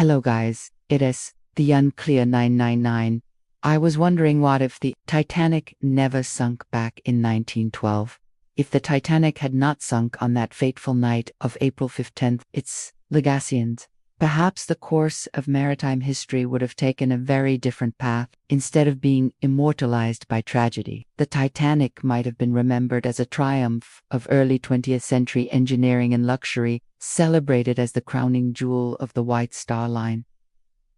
Hello guys, it is the Unclear 999. I was wondering what if the Titanic never sunk back in 1912? If the Titanic had not sunk on that fateful night of April 15th, its legacians, perhaps the course of maritime history would have taken a very different path. Instead of being immortalized by tragedy, the Titanic might have been remembered as a triumph of early 20th century engineering and luxury, celebrated as the crowning jewel of the White Star Line.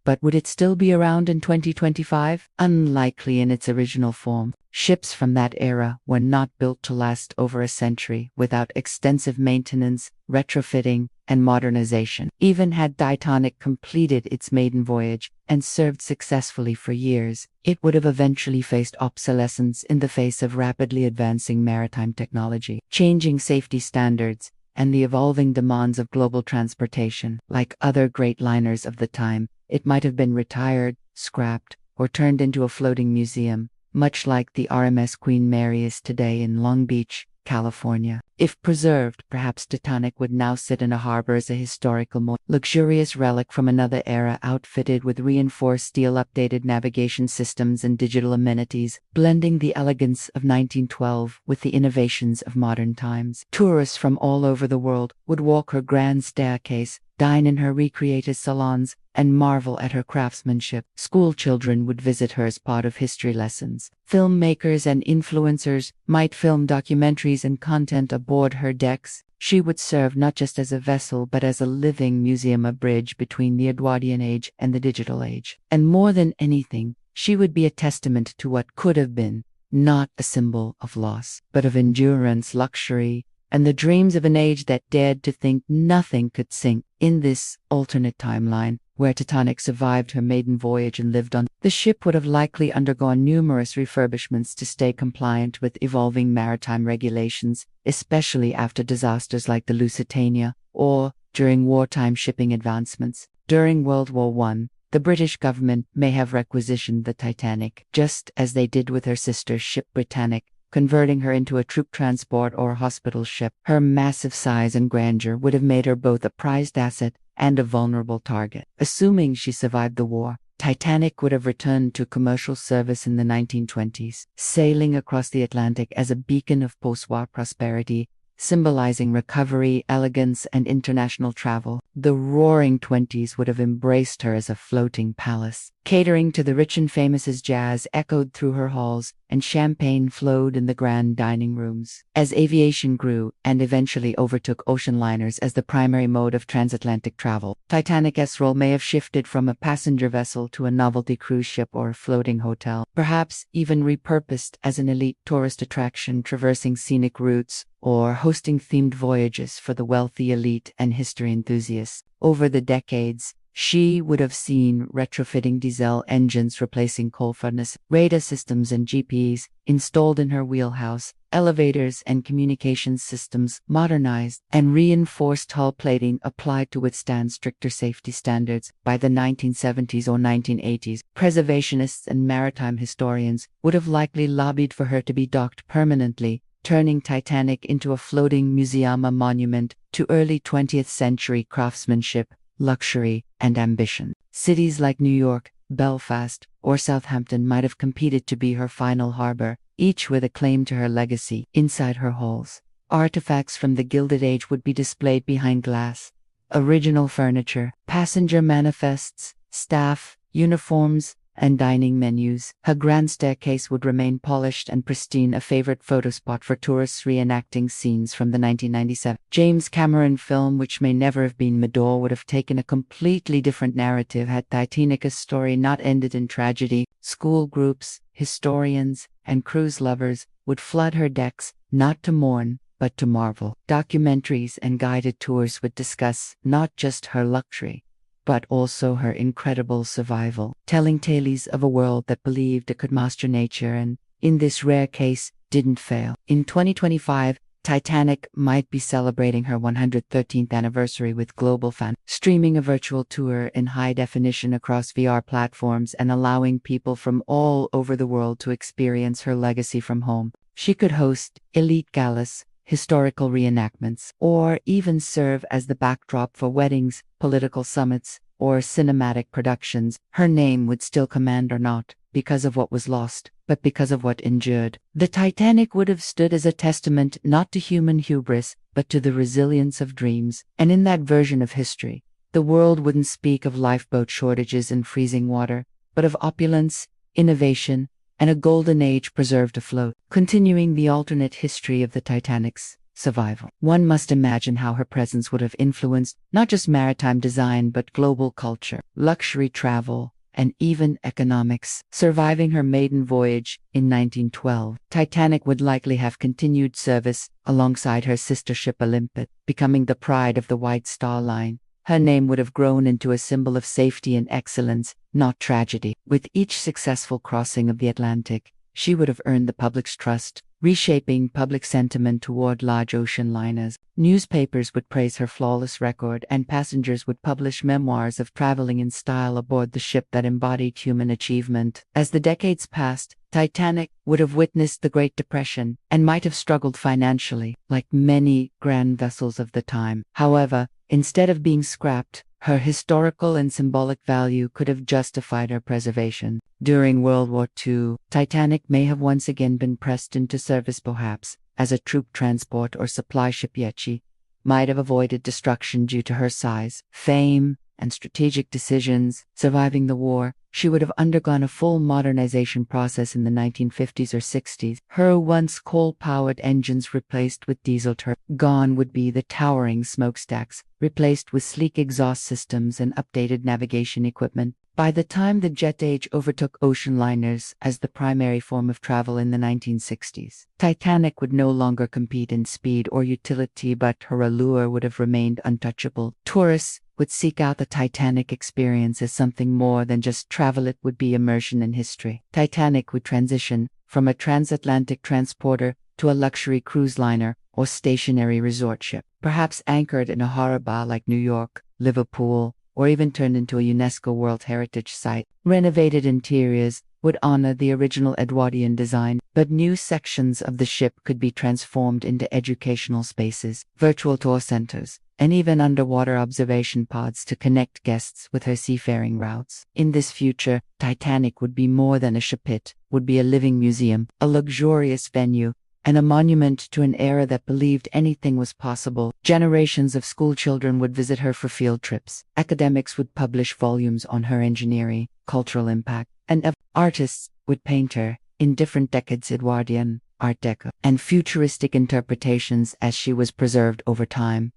But would it still be around in 2025? Unlikely in its original form. Ships from that era were not built to last over a century without extensive maintenance, retrofitting, and modernization. Even had Titanic completed its maiden voyage and served successfully for years, it would have eventually faced obsolescence in the face of rapidly advancing maritime technology, changing safety standards, and the evolving demands of global transportation. Like other great liners of the time, it might have been retired, scrapped, or turned into a floating museum, much like the RMS Queen Mary is today in Long Beach, California. If preserved, perhaps Titanic would now sit in a harbor as a historical, luxurious relic from another era, outfitted with reinforced steel, updated navigation systems, and digital amenities, blending the elegance of 1912 with the innovations of modern times. Tourists from all over the world would walk her grand staircase, dine in her recreated salons, and marvel at her craftsmanship. School children would visit her as part of history lessons. Filmmakers and influencers might film documentaries and content aboard her decks. She would serve not just as a vessel but as a living museum, a bridge between the Edwardian age and the digital age. And more than anything, she would be a testament to what could have been, not a symbol of loss, but of endurance, luxury, and the dreams of an age that dared to think nothing could sink. In this alternate timeline, where Titanic survived her maiden voyage and lived on, the ship would have likely undergone numerous refurbishments to stay compliant with evolving maritime regulations, especially after disasters like the Lusitania, or during wartime shipping advancements. During World War I, the British government may have requisitioned the Titanic, just as they did with her sister ship Britannic, converting her into a troop transport or hospital ship. Her massive size and grandeur would have made her both a prized asset and a vulnerable target. Assuming she survived the war, Titanic would have returned to commercial service in the 1920s, sailing across the Atlantic as a beacon of post-war prosperity, symbolizing recovery, elegance, and international travel. The roaring 20s would have embraced her as a floating palace, catering to the rich and famous as jazz echoed through her halls and champagne flowed in the grand dining rooms. As aviation grew and eventually overtook ocean liners as the primary mode of transatlantic travel, Titanic's role may have shifted from a passenger vessel to a novelty cruise ship or a floating hotel, perhaps even repurposed as an elite tourist attraction traversing scenic routes or hosting themed voyages for the wealthy elite and history enthusiasts. Over the decades, she would have seen retrofitting diesel engines replacing coal furnace, radar systems and GPS installed in her wheelhouse, elevators and communications systems modernized, and reinforced hull plating applied to withstand stricter safety standards. By the 1970s or 1980s, preservationists and maritime historians would have likely lobbied for her to be docked permanently, turning Titanic into a floating museum, a monument to early 20th century craftsmanship, luxury, and ambition. Cities like New York, Belfast, or Southampton might have competed to be her final harbor, each with a claim to her legacy. Inside her halls, artifacts from the Gilded Age would be displayed behind glass. Original furniture, passenger manifests, staff, uniforms, and dining menus. Her grand staircase would remain polished and pristine, a favorite photo spot for tourists reenacting scenes from the 1997 James Cameron film, which may never have been Medore, would have taken a completely different narrative had Titanic's story not ended in tragedy. School groups, historians, and cruise lovers would flood her decks, not to mourn, but to marvel. Documentaries and guided tours would discuss not just her luxury, but also her incredible survival, telling tales of a world that believed it could master nature and, in this rare case, didn't fail. In 2025, Titanic might be celebrating her 113th anniversary with global fans, streaming a virtual tour in high definition across VR platforms and allowing people from all over the world to experience her legacy from home. She could host elite galas, historical reenactments, or even serve as the backdrop for weddings, political summits, or cinematic productions, her name would still command or not because of what was lost, but because of what endured. The Titanic would have stood as a testament not to human hubris, but to the resilience of dreams. And in that version of history, the world wouldn't speak of lifeboat shortages and freezing water, but of opulence, innovation, and a golden age preserved afloat, continuing the alternate history of the Titanic's survival. One must imagine how her presence would have influenced not just maritime design but global culture, luxury travel, and even economics. Surviving her maiden voyage in 1912, Titanic would likely have continued service alongside her sister ship Olympic, becoming the pride of the White Star Line. Her name would have grown into a symbol of safety and excellence, not tragedy. With each successful crossing of the Atlantic, she would have earned the public's trust, reshaping public sentiment toward large ocean liners. Newspapers would praise her flawless record, and passengers would publish memoirs of traveling in style aboard the ship that embodied human achievement. As the decades passed, Titanic would have witnessed the Great Depression and might have struggled financially, like many grand vessels of the time. However, instead of being scrapped, her historical and symbolic value could have justified her preservation. During World War II, Titanic may have once again been pressed into service, perhaps as a troop transport or supply ship, yet she might have avoided destruction due to her size, fame, and strategic decisions. Surviving the war, she would have undergone a full modernization process in the 1950s or 60s. Her once coal-powered engines replaced with diesel turbines. Gone would be the towering smokestacks, replaced with sleek exhaust systems and updated navigation equipment. By the time the jet age overtook ocean liners as the primary form of travel in the 1960s, Titanic would no longer compete in speed or utility, but her allure would have remained untouchable. Tourists would seek out the Titanic experience as something more than just travel. It would be immersion in history. Titanic would transition from a transatlantic transporter to a luxury cruise liner or stationary resort ship, perhaps anchored in a harbor like New York, Liverpool, or even turned into a UNESCO World Heritage Site. Renovated interiors would honor the original Edwardian design, but new sections of the ship could be transformed into educational spaces, virtual tour centers, and even underwater observation pods to connect guests with her seafaring routes. In this future, Titanic would be more than a ship. It would be a living museum, a luxurious venue, and a monument to an era that believed anything was possible. Generations of schoolchildren would visit her for field trips. Academics would publish volumes on her engineering, cultural impact, and artists would paint her in different decades, Edwardian, Art Deco, and futuristic interpretations as she was preserved over time.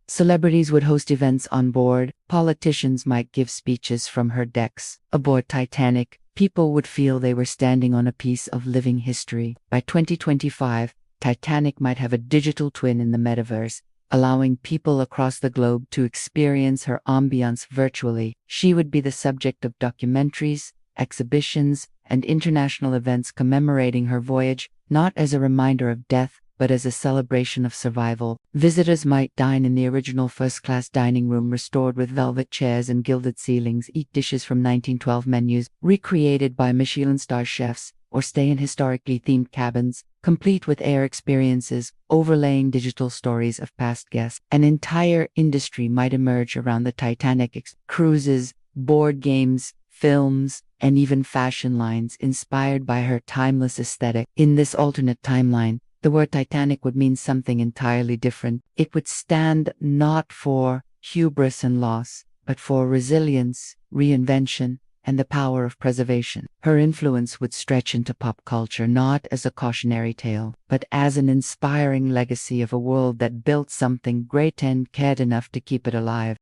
Celebrities would host events on board. Politicians might give speeches from her decks. Aboard Titanic, people would feel they were standing on a piece of living history. By 2025, Titanic might have a digital twin in the metaverse, allowing people across the globe to experience her ambiance virtually. She would be the subject of documentaries, exhibitions, and international events commemorating her voyage, not as a reminder of death, but as a celebration of survival. Visitors might dine in the original first-class dining room restored with velvet chairs and gilded ceilings, eat dishes from 1912 menus recreated by Michelin-star chefs, or stay in historically themed cabins, complete with air experiences, overlaying digital stories of past guests. An entire industry might emerge around the Titanic. Cruises, board games, films, and even fashion lines inspired by her timeless aesthetic. In this alternate timeline, the word Titanic would mean something entirely different. It would stand not for hubris and loss, but for resilience, reinvention, and the power of preservation. Her influence would stretch into pop culture not as a cautionary tale, but as an inspiring legacy of a world that built something great and cared enough to keep it alive.